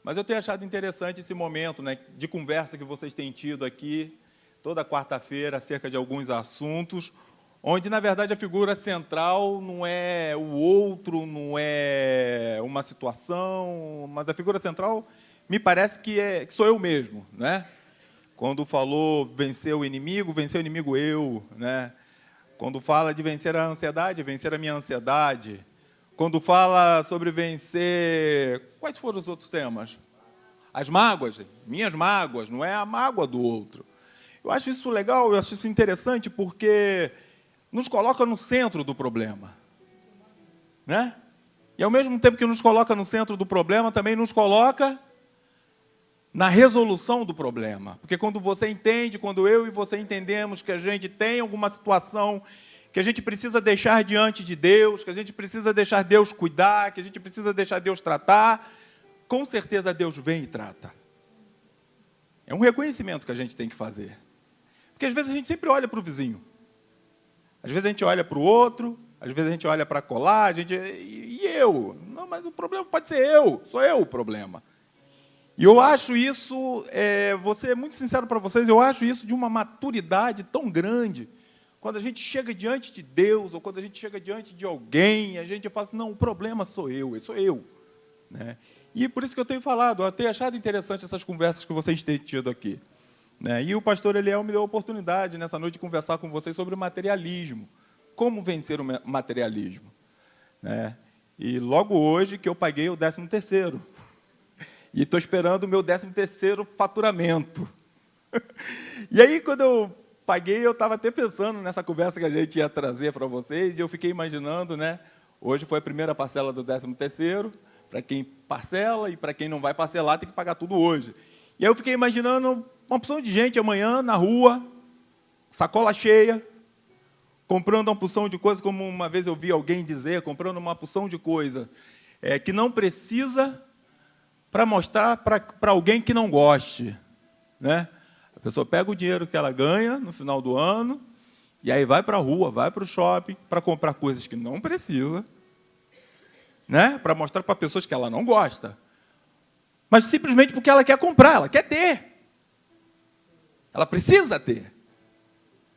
Mas eu tenho achado interessante esse momento, né, de conversa que vocês têm tido aqui, toda quarta-feira, acerca de alguns assuntos, onde, na verdade, a figura central não é o outro, não é uma situação, mas a figura central me parece que sou eu mesmo, né? Quando falou vencer o inimigo eu, né? Quando fala de vencer a ansiedade, vencer a minha ansiedade. Quando fala sobre vencer... Quais foram os outros temas? As mágoas, minhas mágoas, não é a mágoa do outro. Eu acho isso legal, eu acho isso interessante, porque nos coloca no centro do problema, né? E, ao mesmo tempo que nos coloca no centro do problema, também nos coloca na resolução do problema. Porque quando você entende, quando eu e você entendemos que a gente tem alguma situação que a gente precisa deixar diante de Deus, que a gente precisa deixar Deus cuidar, que a gente precisa deixar Deus tratar, com certeza Deus vem e trata. É um reconhecimento que a gente tem que fazer. Porque às vezes a gente sempre olha para o vizinho. Às vezes a gente olha para o outro, às vezes a gente olha para colar, a gente... E eu? Não, mas o problema pode ser eu, sou eu o problema. E eu acho isso, vou ser muito sincero para vocês, eu acho isso de uma maturidade tão grande. Quando a gente chega diante de Deus, ou quando a gente chega diante de alguém, a gente fala assim, não, o problema sou eu, né? E por isso que eu tenho falado, eu tenho achado interessante essas conversas que vocês têm tido aqui, né? E o pastor Eliel me deu a oportunidade, nessa noite, de conversar com vocês sobre o materialismo. Como vencer o materialismo, né? E logo hoje que eu paguei o 13º. E estou esperando o meu 13º faturamento. E aí, quando eu paguei, eu estava até pensando nessa conversa que a gente ia trazer para vocês, e eu fiquei imaginando, né? Hoje foi a primeira parcela do 13º, para quem parcela, e para quem não vai parcelar, tem que pagar tudo hoje. E aí eu fiquei imaginando uma opção de gente amanhã, na rua, sacola cheia, comprando uma porção de coisa, como uma vez eu vi alguém dizer, comprando uma porção de coisa que não precisa para mostrar para alguém que não goste, né? A pessoa pega o dinheiro que ela ganha no final do ano e aí vai para a rua, vai para o shopping para comprar coisas que não precisa, né? Para mostrar para pessoas que ela não gosta, mas simplesmente porque ela quer comprar, ela quer ter, ela precisa ter.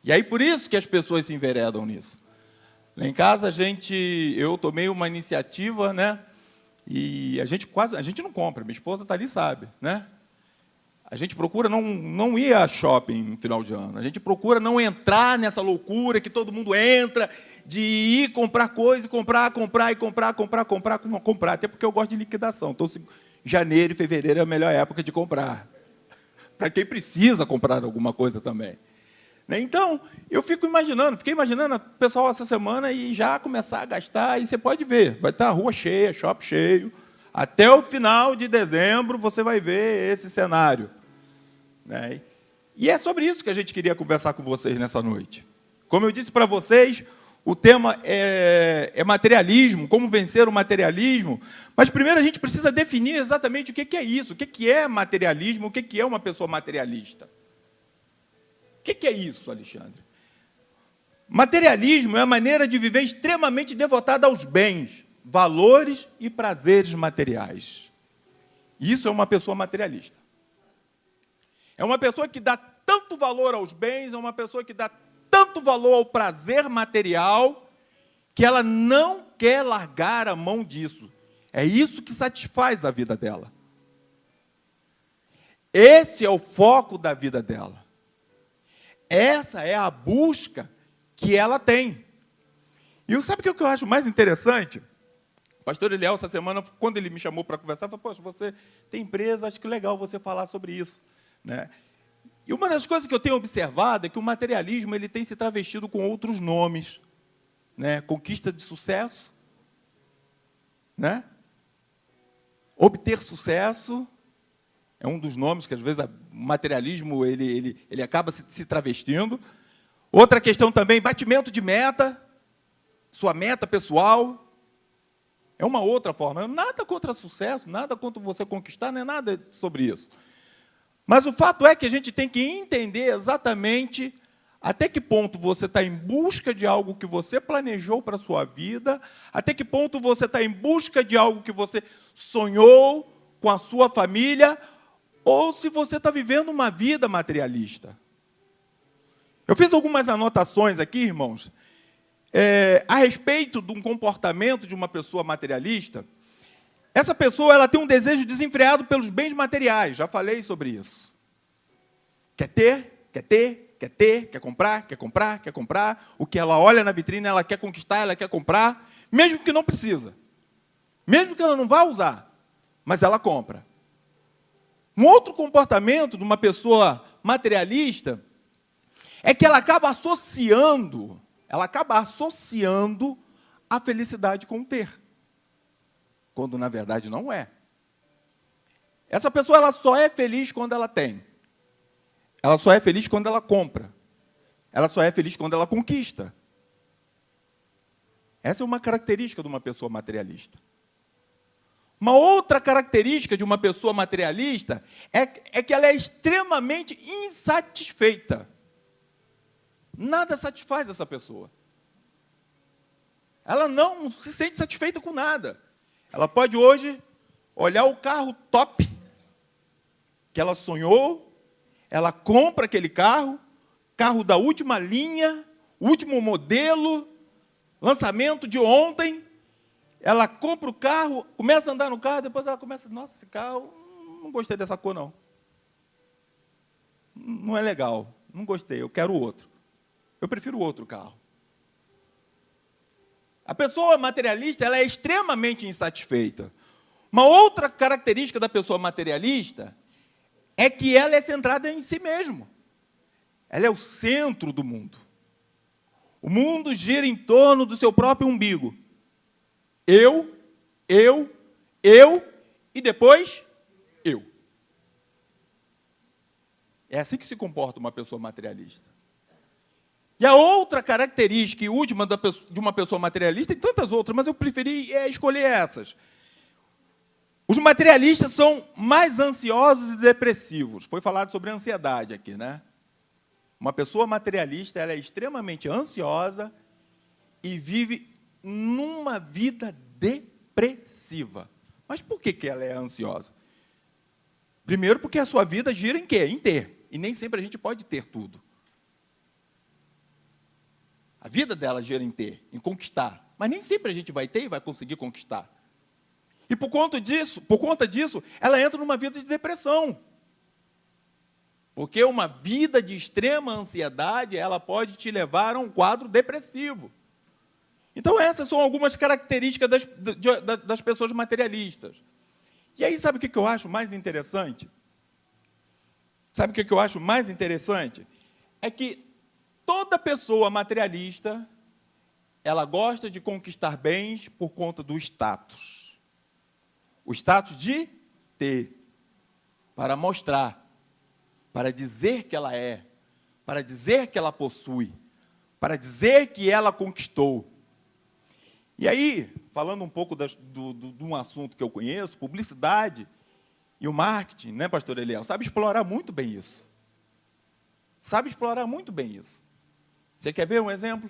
E aí por isso que as pessoas se enveredam nisso. Lá em casa eu tomei uma iniciativa, né? E a gente não compra, minha esposa está ali, sabe, né? A gente procura não ir a shopping no final de ano. A gente procura não entrar nessa loucura que todo mundo entra, de ir comprar coisa, comprar. Até porque eu gosto de liquidação. Então, janeiro e fevereiro é a melhor época de comprar. Para quem precisa comprar alguma coisa também. Então, fiquei imaginando o pessoal essa semana e já começar a gastar, e você pode ver, vai estar a rua cheia, shopping cheio, até o final de dezembro você vai ver esse cenário, né? E é sobre isso que a gente queria conversar com vocês nessa noite. Como eu disse para vocês, o tema é materialismo, como vencer o materialismo, mas primeiro a gente precisa definir exatamente o que é isso, o que é materialismo, o que é uma pessoa materialista. O que é isso, Alexandre? Materialismo é a maneira de viver extremamente devotada aos bens, valores e prazeres materiais. Isso é uma pessoa materialista. É uma pessoa que dá tanto valor aos bens, é uma pessoa que dá tanto valor ao prazer material, que ela não quer largar a mão disso. É isso que satisfaz a vida dela. Esse é o foco da vida dela. Essa é a busca que ela tem. E sabe o que eu acho mais interessante? O pastor Eliel, essa semana, quando ele me chamou para conversar, falou, poxa, você tem empresa, acho que legal você falar sobre isso, né? E uma das coisas que eu tenho observado é que o materialismo ele tem se travestido com outros nomes, né? Conquista de sucesso, né? Obter sucesso é um dos nomes que, às vezes, o materialismo ele acaba se travestindo. Outra questão também, batimento de meta, sua meta pessoal. É uma outra forma. Nada contra sucesso, nada contra você conquistar, não é nada sobre isso. Mas o fato é que a gente tem que entender exatamente até que ponto você está em busca de algo que você planejou para a sua vida, até que ponto você está em busca de algo que você sonhou com a sua família, ou se você está vivendo uma vida materialista. Eu fiz algumas anotações aqui, irmãos, a respeito de um comportamento de uma pessoa materialista. Essa pessoa ela tem um desejo desenfreado pelos bens materiais, já falei sobre isso. Quer ter, quer ter, quer ter, quer comprar, quer comprar, quer comprar. O que ela olha na vitrine, ela quer conquistar, ela quer comprar, mesmo que não precisa. Mesmo que ela não vá usar, mas ela compra. Um outro comportamento de uma pessoa materialista é que ela acaba associando a felicidade com o ter, quando na verdade não é. Essa pessoa ela só é feliz quando ela tem. Ela só é feliz quando ela compra. Ela só é feliz quando ela conquista. Essa é uma característica de uma pessoa materialista. Uma outra característica de uma pessoa materialista é que ela é extremamente insatisfeita. Nada satisfaz essa pessoa. Ela não se sente satisfeita com nada. Ela pode hoje olhar o carro top que ela sonhou, ela compra aquele carro da última linha, último modelo, lançamento de ontem. Ela compra o carro, começa a andar no carro, depois ela começa, nossa, esse carro, não gostei dessa cor, não. Não é legal, não gostei, eu quero outro. Eu prefiro outro carro. A pessoa materialista ela é extremamente insatisfeita. Uma outra característica da pessoa materialista é que ela é centrada em si mesma. Ela é o centro do mundo. O mundo gira em torno do seu próprio umbigo. Eu, e depois eu. É assim que se comporta uma pessoa materialista. E a outra característica e última de uma pessoa materialista, tem tantas outras, mas eu preferi escolher essas. Os materialistas são mais ansiosos e depressivos. Foi falado sobre ansiedade aqui, né? Uma pessoa materialista ela é extremamente ansiosa e vive numa vida depressiva. Mas por que ela é ansiosa? Primeiro, porque a sua vida gira em quê? Em ter. E nem sempre a gente pode ter tudo. A vida dela gira em ter, em conquistar. Mas nem sempre a gente vai ter e vai conseguir conquistar. E por conta disso, ela entra numa vida de depressão. Porque uma vida de extrema ansiedade, ela pode te levar a um quadro depressivo. Então, essas são algumas características das pessoas materialistas. E aí, sabe o que eu acho mais interessante? Sabe o que eu acho mais interessante? É que toda pessoa materialista, ela gosta de conquistar bens por conta do status. O status de ter, para mostrar, para dizer que ela é, para dizer que ela possui, para dizer que ela conquistou. E aí, falando um pouco de um assunto que eu conheço, publicidade e o marketing, né, pastor Eliel, sabe explorar muito bem isso. Sabe explorar muito bem isso. Você quer ver um exemplo?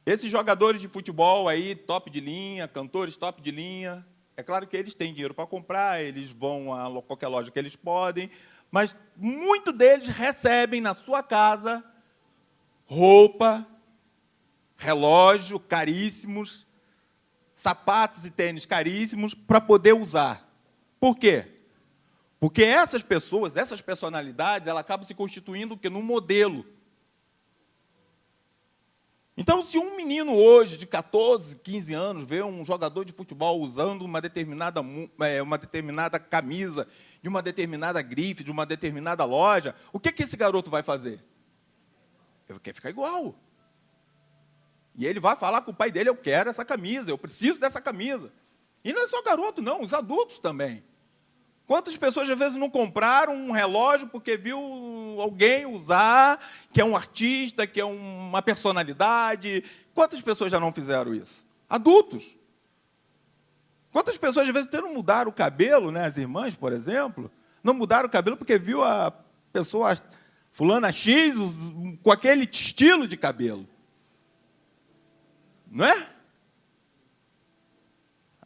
Esses jogadores de futebol aí, top de linha, cantores top de linha, é claro que eles têm dinheiro para comprar, eles vão a qualquer loja que eles podem, mas muitos deles recebem na sua casa roupa, relógio caríssimos, sapatos e tênis caríssimos para poder usar. Por quê? Porque essas pessoas, essas personalidades, elas acabam se constituindo num modelo. Então, se um menino hoje, de 14, 15 anos, vê um jogador de futebol usando uma determinada camisa, de uma determinada grife, de uma determinada loja, o que esse garoto vai fazer? Ele quer ficar igual. E ele vai falar com o pai dele, eu quero essa camisa, eu preciso dessa camisa. E não é só garoto, não, os adultos também. Quantas pessoas, às vezes, não compraram um relógio porque viu alguém usar, que é um artista, que é uma personalidade? Quantas pessoas já não fizeram isso? Adultos. Quantas pessoas, às vezes, até não mudaram o cabelo, né? As irmãs, por exemplo, não mudaram o cabelo porque viu a pessoa, fulana X, com aquele estilo de cabelo. Não é?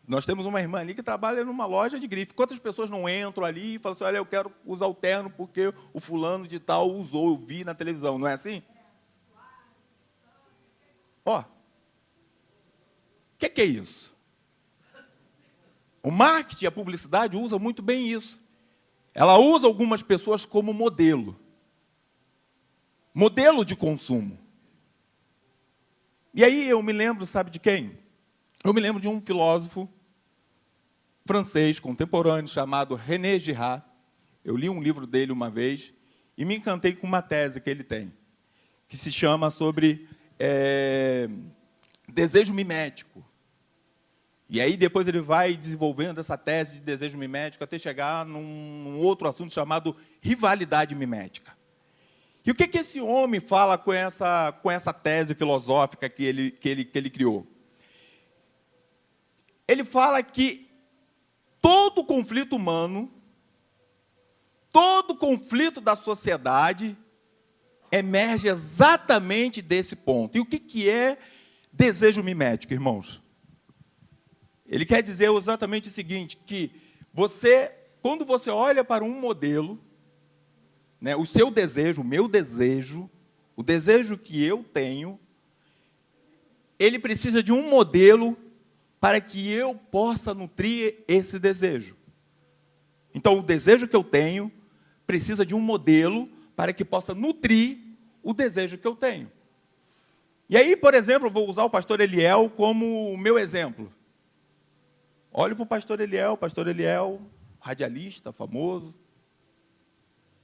Nós temos uma irmã ali que trabalha numa loja de grife. Quantas pessoas não entram ali e falam assim, olha, eu quero usar o terno porque o fulano de tal usou, eu vi na televisão, não é assim? Ó, o que é isso? O marketing, a publicidade usa muito bem isso. Ela usa algumas pessoas como modelo. Modelo de consumo. E aí eu me lembro, sabe de quem? Eu me lembro de um filósofo francês contemporâneo chamado René Girard. Eu li um livro dele uma vez e me encantei com uma tese que ele tem, que se chama sobre desejo mimético. E aí depois ele vai desenvolvendo essa tese de desejo mimético até chegar num outro assunto chamado rivalidade mimética. E o que esse homem fala com essa tese filosófica que ele criou? Ele fala que todo conflito humano, todo conflito da sociedade emerge exatamente desse ponto. E o que é desejo mimético, irmãos? Ele quer dizer exatamente o seguinte, que quando você olha para um modelo, né, o seu desejo, o meu desejo, o desejo que eu tenho, ele precisa de um modelo para que eu possa nutrir esse desejo. Então, o desejo que eu tenho precisa de um modelo para que possa nutrir o desejo que eu tenho. E aí, por exemplo, eu vou usar o pastor Eliel como o meu exemplo. Olho para o pastor Eliel, radialista, famoso.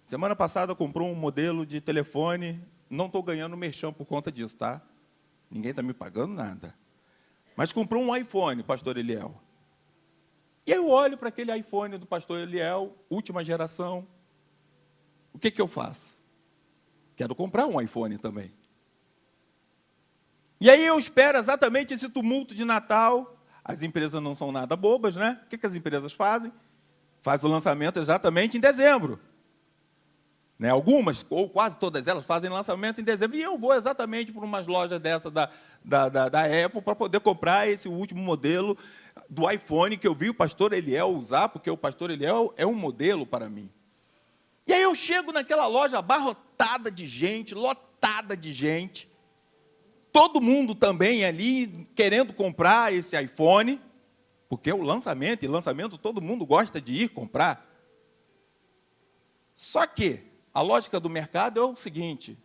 Semana passada comprou um modelo de telefone, não estou ganhando merchan por conta disso, tá? Ninguém está me pagando nada. Mas comprou um iPhone, pastor Eliel. E aí eu olho para aquele iPhone do pastor Eliel, última geração. O que eu faço? Quero comprar um iPhone também. E aí eu espero exatamente esse tumulto de Natal. As empresas não são nada bobas, né? O que as empresas fazem? Faz o lançamento exatamente em dezembro. Né? Algumas, ou quase todas elas, fazem lançamento em dezembro. E eu vou exatamente para umas lojas dessa da Apple para poder comprar esse último modelo do iPhone que eu vi o pastor Eliel usar, porque o pastor Eliel é um modelo para mim. E aí eu chego naquela loja abarrotada de gente, lotada de gente, todo mundo também ali querendo comprar esse iPhone, porque o lançamento, e lançamento todo mundo gosta de ir comprar. Só que a lógica do mercado é o seguinte,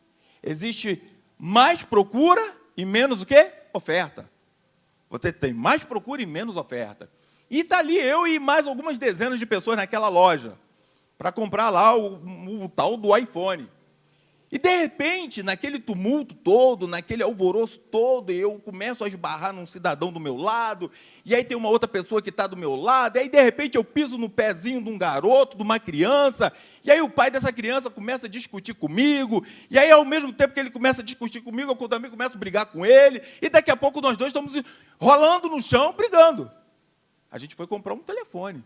existe mais procura e menos o quê? Oferta. Você tem mais procura e menos oferta. E está ali eu e mais algumas dezenas de pessoas naquela loja, para comprar lá o tal do iPhone. E, de repente, naquele tumulto todo, naquele alvoroço todo, eu começo a esbarrar num cidadão do meu lado, e aí tem uma outra pessoa que está do meu lado, e aí, de repente, eu piso no pezinho de um garoto, de uma criança, e aí o pai dessa criança começa a discutir comigo, e aí, ao mesmo tempo que ele começa a discutir comigo, eu também começo a brigar com ele, e daqui a pouco nós dois estamos rolando no chão, brigando. A gente foi comprar um telefone.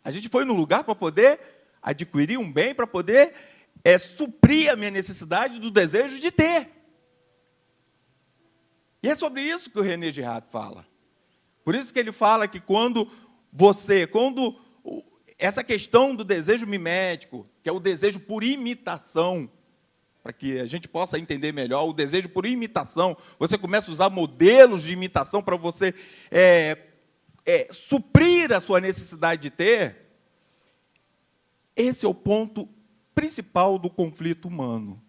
A gente foi num lugar para poder adquirir um bem, para poder suprir a minha necessidade do desejo de ter. E é sobre isso que o René Girard fala. Por isso que ele fala que quando essa questão do desejo mimético, que é o desejo por imitação, para que a gente possa entender melhor, o desejo por imitação, você começa a usar modelos de imitação para você suprir a sua necessidade de ter, esse é o ponto principal do conflito humano.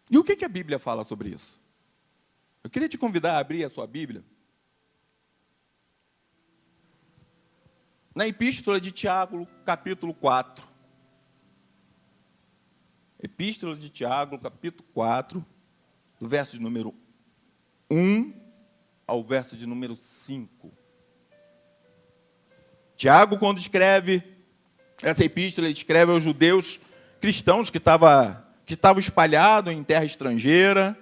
E o que a Bíblia fala sobre isso? Eu queria te convidar a abrir a sua Bíblia. Na Epístola de Tiago, capítulo 4. Epístola de Tiago, capítulo 4, do verso de número 1 ao verso de número 5. Tiago, quando escreve essa epístola, ele escreve aos judeus cristãos que estavam espalhados em terra estrangeira.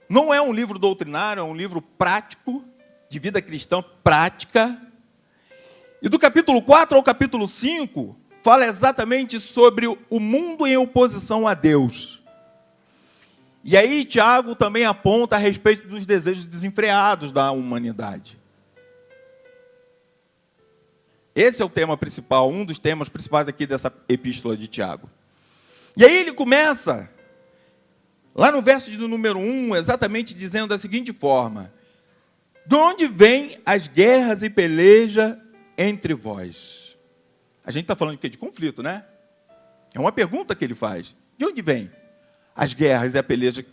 Não é um livro doutrinário, é um livro prático, de vida cristã prática. E do capítulo 4 ao capítulo 5, fala exatamente sobre o mundo em oposição a Deus. E aí Tiago também aponta a respeito dos desejos desenfreados da humanidade. Esse é o tema principal, um dos temas principais aqui dessa epístola de Tiago. E aí ele começa, lá no verso de número 1, exatamente dizendo da seguinte forma: de onde vêm as guerras e peleja entre vós? A gente está falando de quê? De conflito, né? É uma pergunta que ele faz. De onde vêm as guerras e a peleja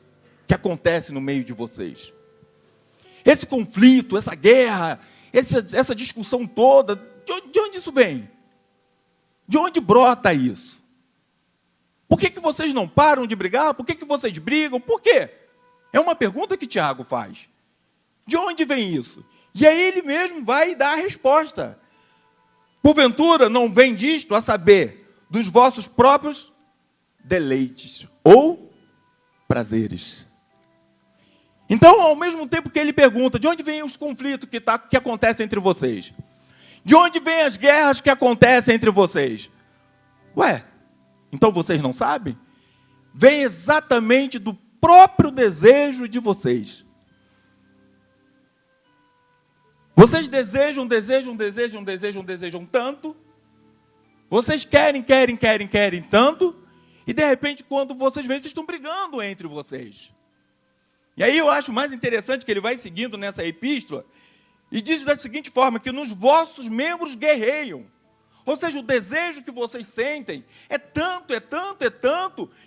que acontecem no meio de vocês? Esse conflito, essa guerra, essa discussão toda, de onde isso vem? De onde brota isso? Por que vocês não param de brigar? Por que vocês brigam? Por quê? É uma pergunta que Tiago faz. De onde vem isso? E aí ele mesmo vai dar a resposta. Porventura não vem disto, a saber, dos vossos próprios deleites ou prazeres. Então, ao mesmo tempo que ele pergunta, de onde vêm os conflitos que acontecem entre vocês? De onde vêm as guerras que acontecem entre vocês? Ué, então vocês não sabem? Vem exatamente do próprio desejo de vocês. Vocês desejam tanto. Vocês querem tanto. E de repente, quando vocês veem, vocês estão brigando entre vocês. E aí eu acho mais interessante que ele vai seguindo nessa epístola e diz da seguinte forma, que nos vossos membros guerreiam. Ou seja, o desejo que vocês sentem é tanto,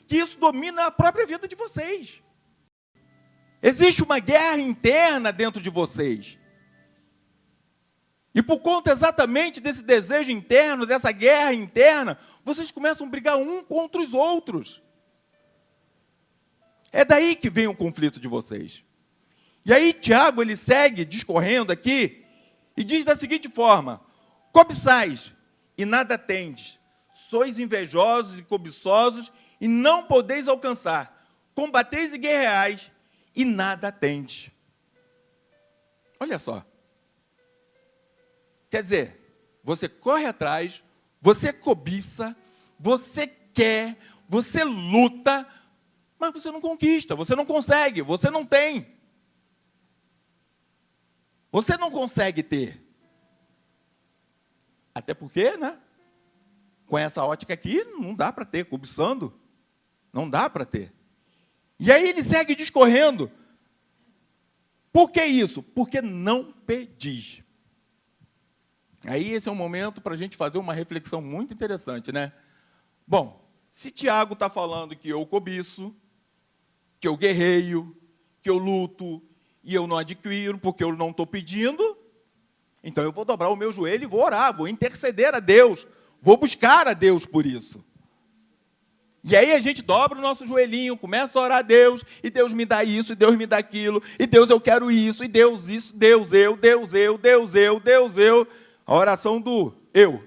que isso domina a própria vida de vocês. Existe uma guerra interna dentro de vocês. E por conta exatamente desse desejo interno, dessa guerra interna, vocês começam a brigar um contra os outros. É daí que vem o conflito de vocês. E aí Tiago, ele segue discorrendo aqui e diz da seguinte forma: cobiçais e nada tendes, sois invejosos e cobiçosos e não podeis alcançar, combateis e guerreais e nada tendes. Olha só. Quer dizer, você corre atrás, você cobiça, você quer, você luta, mas você não conquista, você não consegue, você não tem. Você não consegue ter. Até porque, né? Com essa ótica aqui, não dá para ter, cobiçando. Não dá para ter. E aí ele segue discorrendo. Por que isso? Porque não pedis. Aí esse é um momento para a gente fazer uma reflexão muito interessante, né? Bom, se Tiago está falando que eu cobiço, que eu guerreio, que eu luto, e eu não adquiro porque eu não estou pedindo, então eu vou dobrar o meu joelho e vou orar, vou interceder a Deus, vou buscar a Deus por isso. E aí a gente dobra o nosso joelhinho, começa a orar a Deus, e Deus me dá isso, e Deus me dá aquilo, e Deus eu quero isso, e Deus isso, Deus eu, Deus eu, Deus eu, Deus eu. A oração do eu.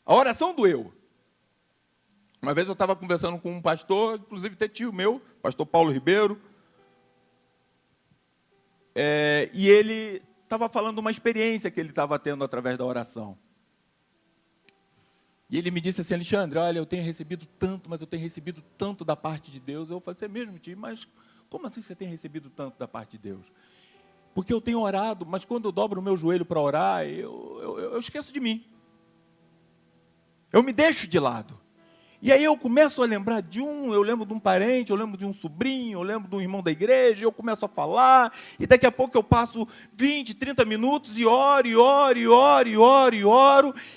A oração do eu. Uma vez eu estava conversando com um pastor, inclusive até tio meu, pastor Paulo Ribeiro, e ele estava falando uma experiência que ele estava tendo através da oração. E ele me disse assim: Alexandre, olha, eu tenho recebido tanto, mas eu tenho recebido tanto da parte de Deus. Eu falei: você mesmo, tio, mas como assim você tem recebido tanto da parte de Deus? Porque eu tenho orado, mas quando eu dobro o meu joelho para orar, eu esqueço de mim. Eu me deixo de lado. E aí eu começo a lembrar eu lembro de um parente, eu lembro de um sobrinho, eu lembro de um irmão da igreja, eu começo a falar, e daqui a pouco eu passo 20, 30 minutos e oro,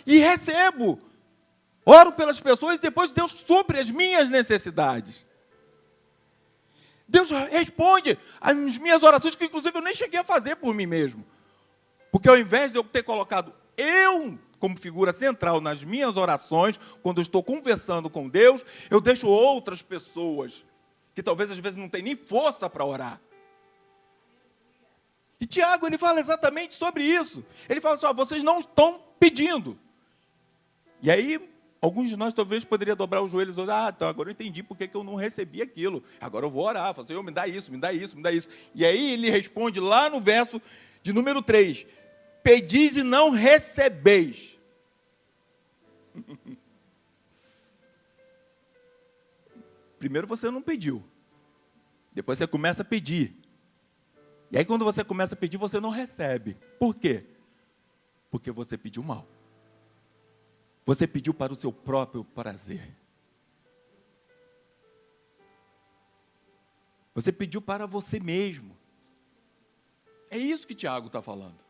e recebo. Oro pelas pessoas e depois Deus supre as minhas necessidades. Deus responde às minhas orações, que inclusive eu nem cheguei a fazer por mim mesmo. Porque ao invés de eu ter colocado eu como figura central nas minhas orações, quando eu estou conversando com Deus, eu deixo outras pessoas, que talvez às vezes não têm nem força para orar. E Tiago, ele fala exatamente sobre isso. Ele fala assim: vocês não estão pedindo. E aí, alguns de nós talvez poderiam dobrar os joelhos e dizer: então agora eu entendi porque que eu não recebi aquilo. Agora eu vou orar, falo: Senhor, me dá isso, me dá isso, me dá isso. E aí ele responde lá no verso de número 3, pedis e não recebeis. primeiro você não pediu. Depois você começa a pedir. E aí quando você começa a pedir, você não recebe. Por quê? Porque você pediu mal. Você pediu para o seu próprio prazer. Você pediu para você mesmo. É isso que Tiago está falando.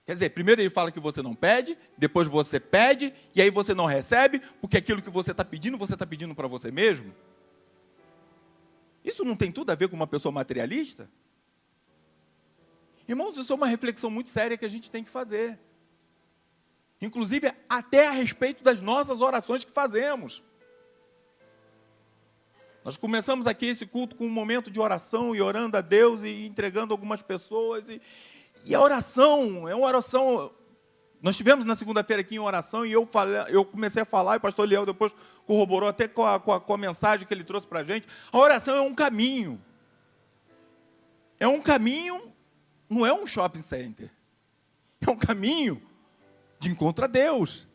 Quer dizer, primeiro ele fala que você não pede, depois você pede, e aí você não recebe, porque aquilo que você está pedindo para você mesmo. Isso não tem tudo a ver com uma pessoa materialista? Irmãos, isso é uma reflexão muito séria que a gente tem que fazer. Inclusive, até a respeito das nossas orações que fazemos. Nós começamos aqui esse culto com um momento de oração, e orando a Deus, e entregando algumas pessoas, e a oração, é uma oração. Nós tivemos na segunda-feira aqui em oração, e eu comecei a falar, e o pastor Liel depois corroborou até com a mensagem que ele trouxe para a gente. A oração é um caminho. É um caminho, não é um shopping center. É um caminho de encontro a Deus.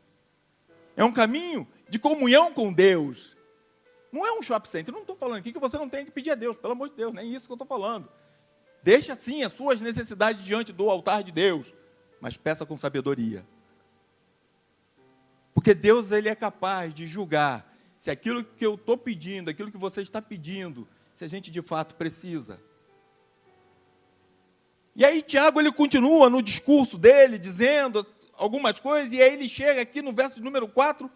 É um caminho de comunhão com Deus. Não é um shopping center. Eu não estou falando aqui que você não tem que pedir a Deus, pelo amor de Deus, nem isso que eu estou falando. Deixa sim as suas necessidades diante do altar de Deus, mas peça com sabedoria. Porque Deus, ele é capaz de julgar se aquilo que eu estou pedindo, aquilo que você está pedindo, se a gente de fato precisa. E aí Tiago, ele continua no discurso dele, dizendo algumas coisas, e aí ele chega aqui no verso número 4,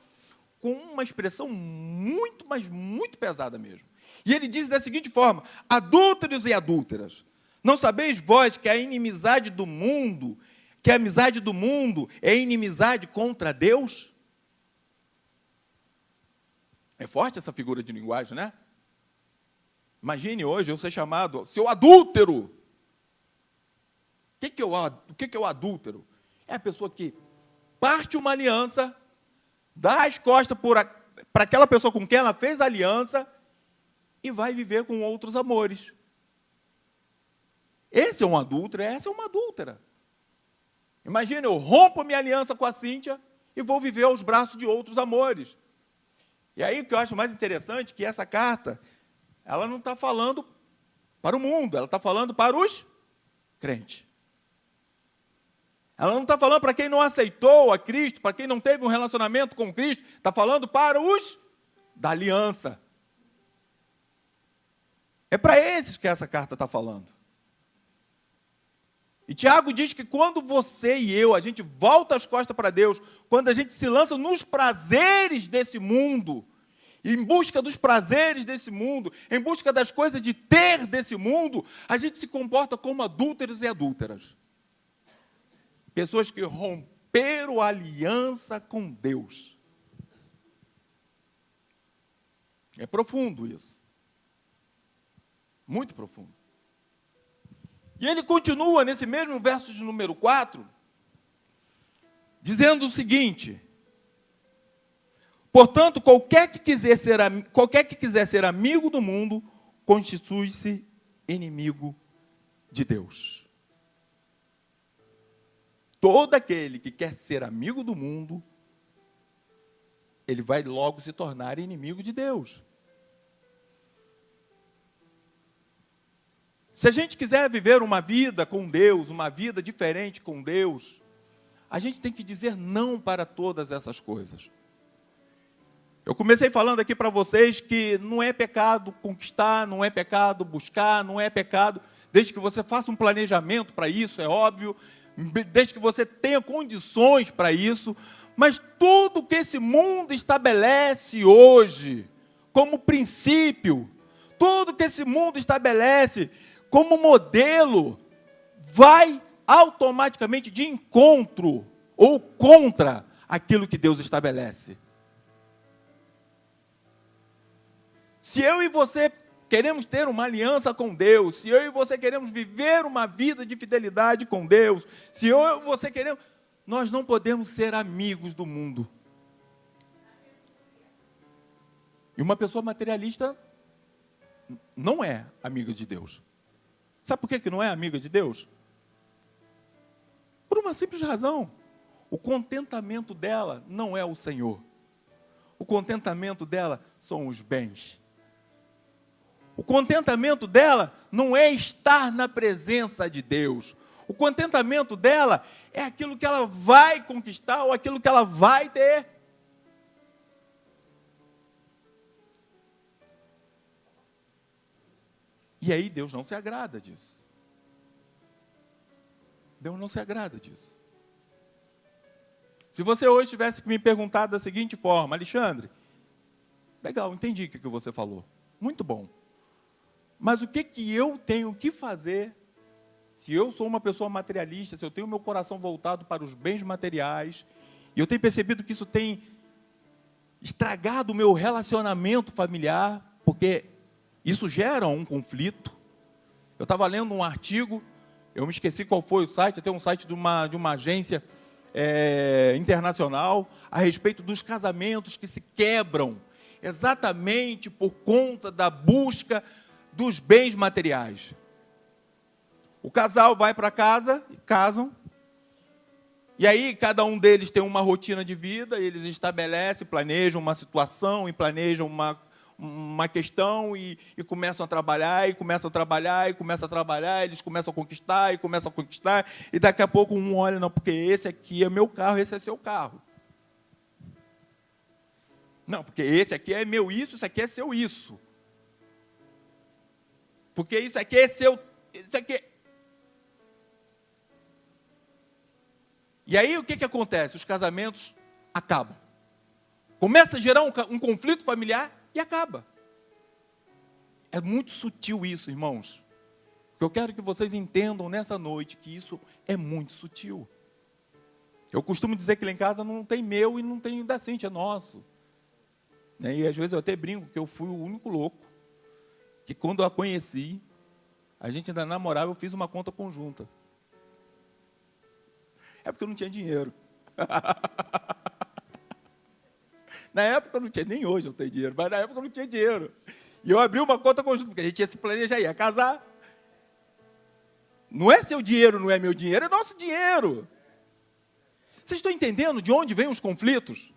com uma expressão muito, mas muito pesada mesmo. E ele diz da seguinte forma: adúlteros e adúlteras, não sabeis vós que a inimizade do mundo, que a amizade do mundo é inimizade contra Deus? É forte essa figura de linguagem, né? Imagine hoje eu ser chamado, seu adúltero. O que é o adúltero? É a pessoa que parte uma aliança, dá as costas para aquela pessoa com quem ela fez a aliança e vai viver com outros amores. Esse é um adúltero, essa é uma adúltera. Imagina, eu rompo minha aliança com a Cíntia e vou viver aos braços de outros amores. E aí o que eu acho mais interessante é que essa carta, ela não está falando para o mundo, ela está falando para os crentes. Ela não está falando para quem não aceitou a Cristo, para quem não teve um relacionamento com Cristo, está falando para os da aliança. É para esses que essa carta está falando. E Tiago diz que quando você e eu, a gente volta as costas para Deus, quando a gente se lança nos prazeres desse mundo, em busca dos prazeres desse mundo, em busca das coisas de ter desse mundo, a gente se comporta como adúlteros e adúlteras. Pessoas que romperam a aliança com Deus. É profundo isso. Muito profundo. E ele continua nesse mesmo verso de número 4, dizendo o seguinte: portanto, qualquer que quiser ser amigo do mundo, constitui-se inimigo de Deus. Todo aquele que quer ser amigo do mundo, ele vai logo se tornar inimigo de Deus. Se a gente quiser viver uma vida com Deus, uma vida diferente com Deus, a gente tem que dizer não para todas essas coisas. Eu comecei falando aqui para vocês que não é pecado conquistar, não é pecado buscar, não é pecado, desde que você faça um planejamento para isso, é óbvio, desde que você tenha condições para isso, mas tudo que esse mundo estabelece hoje, como princípio, tudo que esse mundo estabelece como modelo, vai automaticamente de encontro ou contra aquilo que Deus estabelece. Se eu e você queremos ter uma aliança com Deus, se eu e você queremos viver uma vida de fidelidade com Deus, se eu e você queremos, nós não podemos ser amigos do mundo. E uma pessoa materialista não é amiga de Deus. Sabe por que não é amiga de Deus? Por uma simples razão. O contentamento dela não é o Senhor. O contentamento dela são os bens. O contentamento dela não é estar na presença de Deus. O contentamento dela é aquilo que ela vai conquistar ou aquilo que ela vai ter. E aí Deus não se agrada disso. Deus não se agrada disso. Se você hoje tivesse que me perguntar da seguinte forma: Alexandre, legal, entendi o que você falou. Muito bom. Mas o que eu tenho que fazer se eu sou uma pessoa materialista, se eu tenho meu coração voltado para os bens materiais, e eu tenho percebido que isso tem estragado o meu relacionamento familiar, porque isso gera um conflito. Eu estava lendo um artigo, eu me esqueci qual foi o site, até um site de uma agência internacional, a respeito dos casamentos que se quebram, exatamente por conta da busca dos bens materiais. O casal vai para casa, casam, e aí cada um deles tem uma rotina de vida, eles estabelecem, planejam uma situação, e planejam uma questão, e começam a trabalhar, e começam a trabalhar, e começam a trabalhar, eles começam a conquistar, e daqui a pouco um olha, não, porque esse aqui é meu carro, esse é seu carro. Não, porque esse aqui é meu isso aqui é seu isso. Porque isso aqui é seu, isso aqui. E aí o que acontece? Os casamentos acabam. Começa a gerar um conflito familiar e acaba. É muito sutil isso, irmãos. Eu quero que vocês entendam nessa noite que isso é muito sutil. Eu costumo dizer que lá em casa não tem meu e não tem da Cintia, é nosso. E às vezes eu até brinco que eu fui o único louco que quando eu a conheci, a gente ainda namorava, eu fiz uma conta conjunta. É porque eu não tinha dinheiro. Na época eu não tinha, nem hoje eu tenho dinheiro, mas na época eu não tinha dinheiro. E eu abri uma conta conjunta, porque a gente ia se planejar, ia casar. Não é seu dinheiro, não é meu dinheiro, é nosso dinheiro. Vocês estão entendendo de onde vêm os conflitos?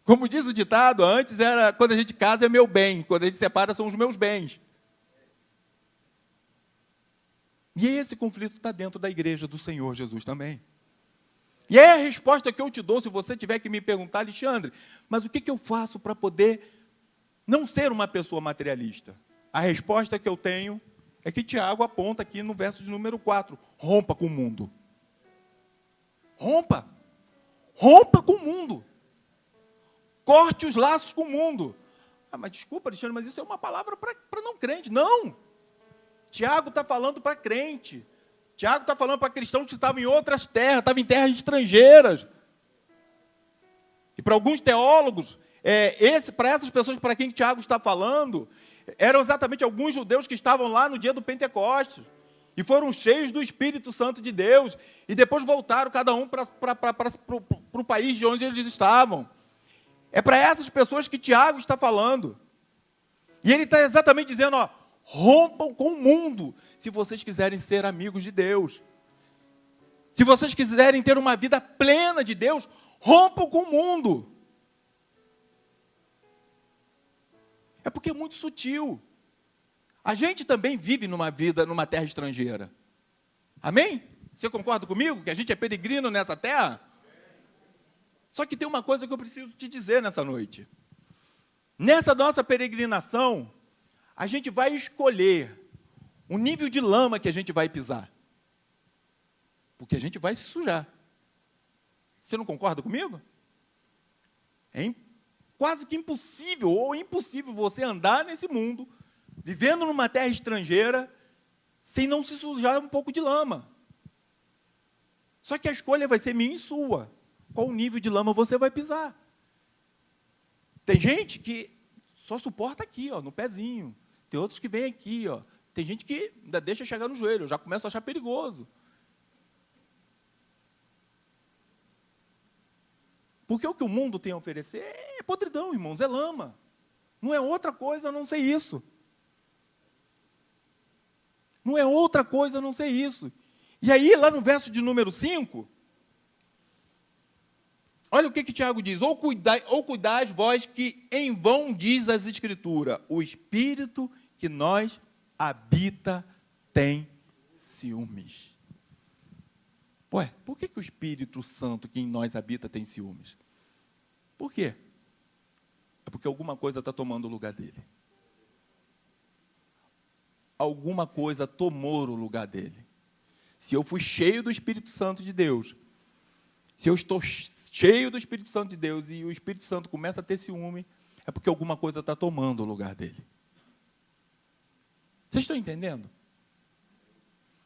Como diz o ditado, antes era, quando a gente casa é meu bem, quando a gente separa são os meus bens. E esse conflito está dentro da igreja do Senhor Jesus também. E é a resposta que eu te dou, se você tiver que me perguntar, Alexandre, mas o que eu faço para poder não ser uma pessoa materialista? A resposta que eu tenho é que Tiago aponta aqui no verso de número 4, rompa com o mundo. Rompa. Rompa com o mundo. Corte os laços com o mundo. Ah, mas desculpa, Alexandre, mas isso é uma palavra para não crente. Não. Tiago está falando para crente. Tiago está falando para cristãos que estavam em outras terras, estavam em terras estrangeiras. E para alguns teólogos, para essas pessoas para quem Tiago está falando, eram exatamente alguns judeus que estavam lá no dia do Pentecostes. E foram cheios do Espírito Santo de Deus. E depois voltaram cada um para o país de onde eles estavam. É para essas pessoas que Tiago está falando. E ele está exatamente dizendo, rompam com o mundo, se vocês quiserem ser amigos de Deus. Se vocês quiserem ter uma vida plena de Deus, rompam com o mundo. É porque é muito sutil. A gente também vive numa terra estrangeira. Amém? Você concorda comigo que a gente é peregrino nessa terra? Só que tem uma coisa que eu preciso te dizer nessa noite. Nessa nossa peregrinação, a gente vai escolher o nível de lama que a gente vai pisar. Porque a gente vai se sujar. Você não concorda comigo? É quase que impossível, ou impossível você andar nesse mundo, vivendo numa terra estrangeira, sem não se sujar um pouco de lama. Só que a escolha vai ser minha e sua. Qual nível de lama você vai pisar? Tem gente que só suporta aqui, no pezinho. Tem outros que vêm aqui, Tem gente que ainda deixa chegar no joelho, eu já começo a achar perigoso. Porque o que o mundo tem a oferecer é podridão, irmãos, é lama. Não é outra coisa a não ser isso. Não é outra coisa a não ser isso. E aí, lá no verso de número 5, Olha o que Tiago diz: ou cuidais vós que em vão diz as Escrituras, o Espírito que nós habita tem ciúmes. Ué, por que o Espírito Santo que em nós habita tem ciúmes? Por quê? É porque alguma coisa está tomando o lugar dele. Alguma coisa tomou o lugar dele. Se eu fui cheio do Espírito Santo de Deus, se eu estou cheio do Espírito Santo de Deus e o Espírito Santo começa a ter ciúme, é porque alguma coisa está tomando o lugar dele. Vocês estão entendendo?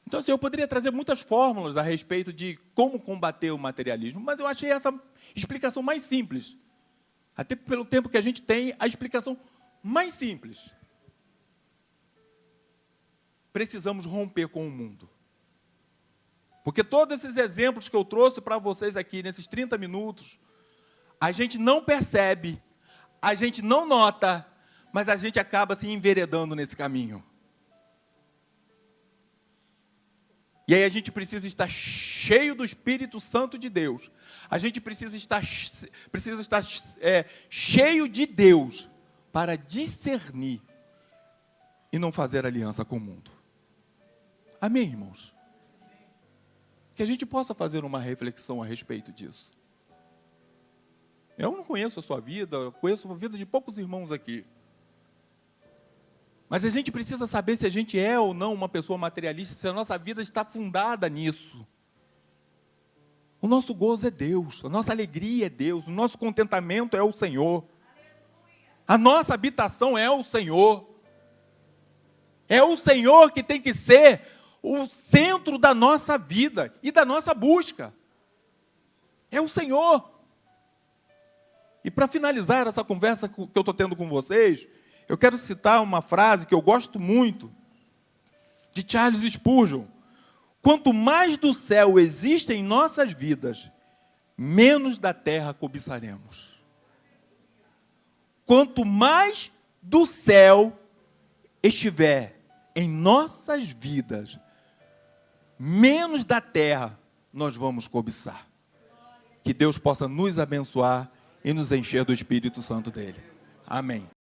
Então, assim, eu poderia trazer muitas fórmulas a respeito de como combater o materialismo, mas eu achei essa explicação mais simples. Até pelo tempo que a gente tem, a explicação mais simples. Precisamos romper com o mundo. Porque todos esses exemplos que eu trouxe para vocês aqui, nesses 30 minutos, a gente não percebe, a gente não nota, mas a gente acaba se enveredando nesse caminho. E aí a gente precisa estar cheio do Espírito Santo de Deus. A gente precisa estar cheio de Deus para discernir e não fazer aliança com o mundo. Amém, irmãos? Que a gente possa fazer uma reflexão a respeito disso. Eu não conheço a sua vida, eu conheço a vida de poucos irmãos aqui. Mas a gente precisa saber se a gente é ou não uma pessoa materialista, se a nossa vida está fundada nisso. O nosso gozo é Deus, a nossa alegria é Deus, o nosso contentamento é o Senhor. A nossa habitação é o Senhor. É o Senhor que tem que ser o centro da nossa vida e da nossa busca. É o Senhor. E para finalizar essa conversa que eu estou tendo com vocês, eu quero citar uma frase que eu gosto muito, de Charles Spurgeon. Quanto mais do céu existe em nossas vidas, menos da terra cobiçaremos. Quanto mais do céu estiver em nossas vidas, menos da terra nós vamos cobiçar. Que Deus possa nos abençoar e nos encher do Espírito Santo dele. Amém.